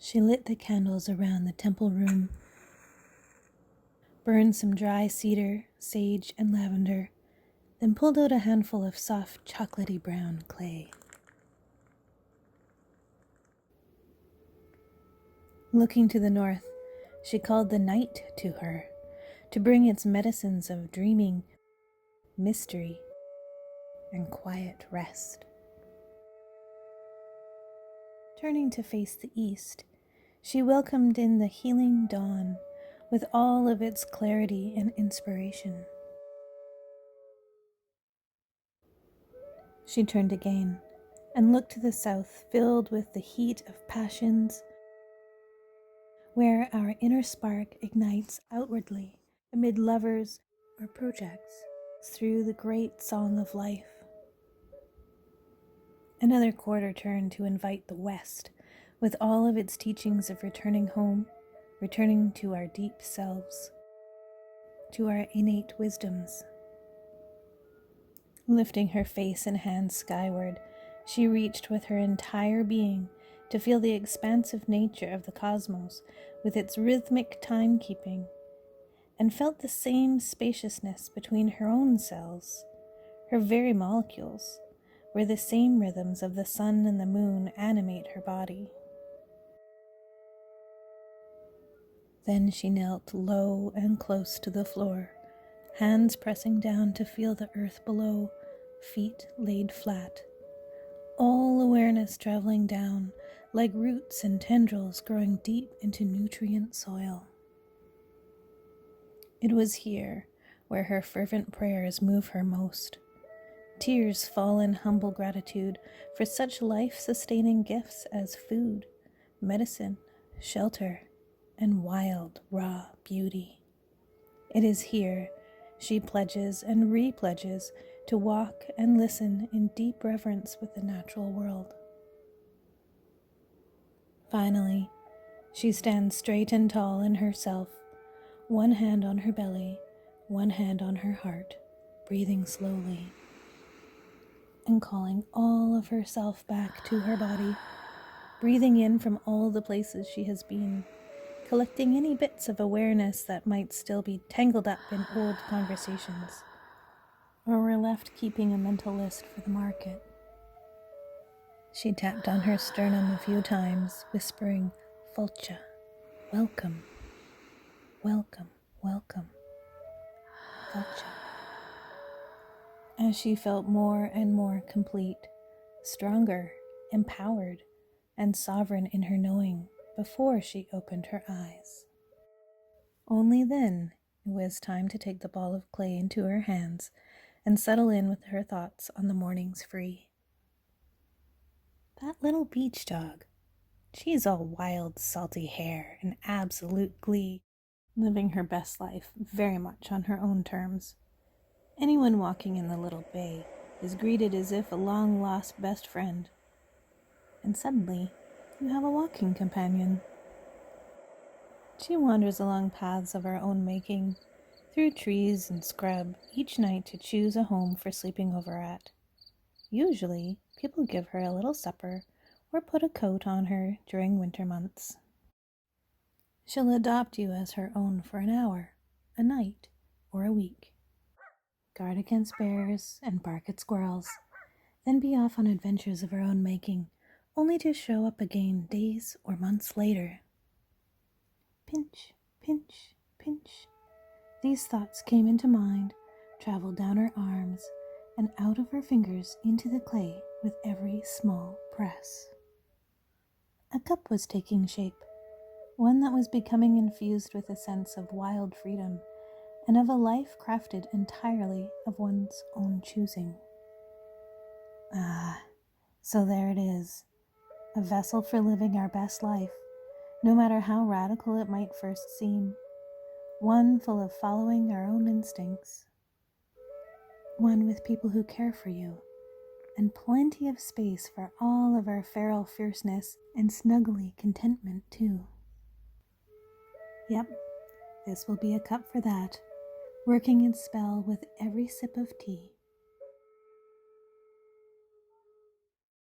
She lit the candles around the temple room, burned some dry cedar, sage, and lavender, then pulled out a handful of soft, chocolatey brown clay. Looking to the north, she called the night to her, to bring its medicines of dreaming, mystery, and quiet rest. Turning to face the east, she welcomed in the healing dawn with all of its clarity and inspiration. She turned again and looked to the south, filled with the heat of passions, where our inner spark ignites outwardly amid lovers or projects through the great song of life. Another quarter turned to invite the west, with all of its teachings of returning home, returning to our deep selves, to our innate wisdoms. Lifting her face and hands skyward, she reached with her entire being to feel the expansive nature of the cosmos with its rhythmic timekeeping, and felt the same spaciousness between her own cells, her very molecules, where the same rhythms of the sun and the moon animate her body. Then she knelt low and close to the floor, hands pressing down to feel the earth below, feet laid flat, all awareness traveling down like roots and tendrils growing deep into nutrient soil. It was here where her fervent prayers move her most. Tears fall in humble gratitude for such life-sustaining gifts as food, medicine, shelter, and wild, raw beauty. It is here she pledges and repledges to walk and listen in deep reverence with the natural world. Finally, she stands straight and tall in herself, one hand on her belly, one hand on her heart, breathing slowly, and calling all of herself back to her body, breathing in from all the places she has been, collecting any bits of awareness that might still be tangled up in old conversations, or were left keeping a mental list for the market. She tapped on her sternum a few times, whispering, "Fulcha, welcome, welcome, welcome, Fulcha." As she felt more and more complete, stronger, empowered, and sovereign in her knowing before she opened her eyes. Only then it was time to take the ball of clay into her hands and settle in with her thoughts on the mornings free. That little beach dog, she's all wild, salty hair and absolute glee, living her best life very much on her own terms. Anyone walking in the little bay is greeted as if a long-lost best friend. And suddenly, you have a walking companion. She wanders along paths of her own making, through trees and scrub, each night to choose a home for sleeping over at. Usually, people give her a little supper or put a coat on her during winter months. She'll adopt you as her own for an hour, a night, or a week. Guard against bears and bark at squirrels, then be off on adventures of her own making, only to show up again days or months later. Pinch, pinch, pinch. These thoughts came into mind, traveled down her arms, and out of her fingers into the clay with every small press. A cup was taking shape, one that was becoming infused with a sense of wild freedom and of a life crafted entirely of one's own choosing. Ah, so there it is, a vessel for living our best life, no matter how radical it might first seem, one full of following our own instincts, one with people who care for you, and plenty of space for all of our feral fierceness and snuggly contentment too. Yep, this will be a cup for that, working its spell with every sip of tea.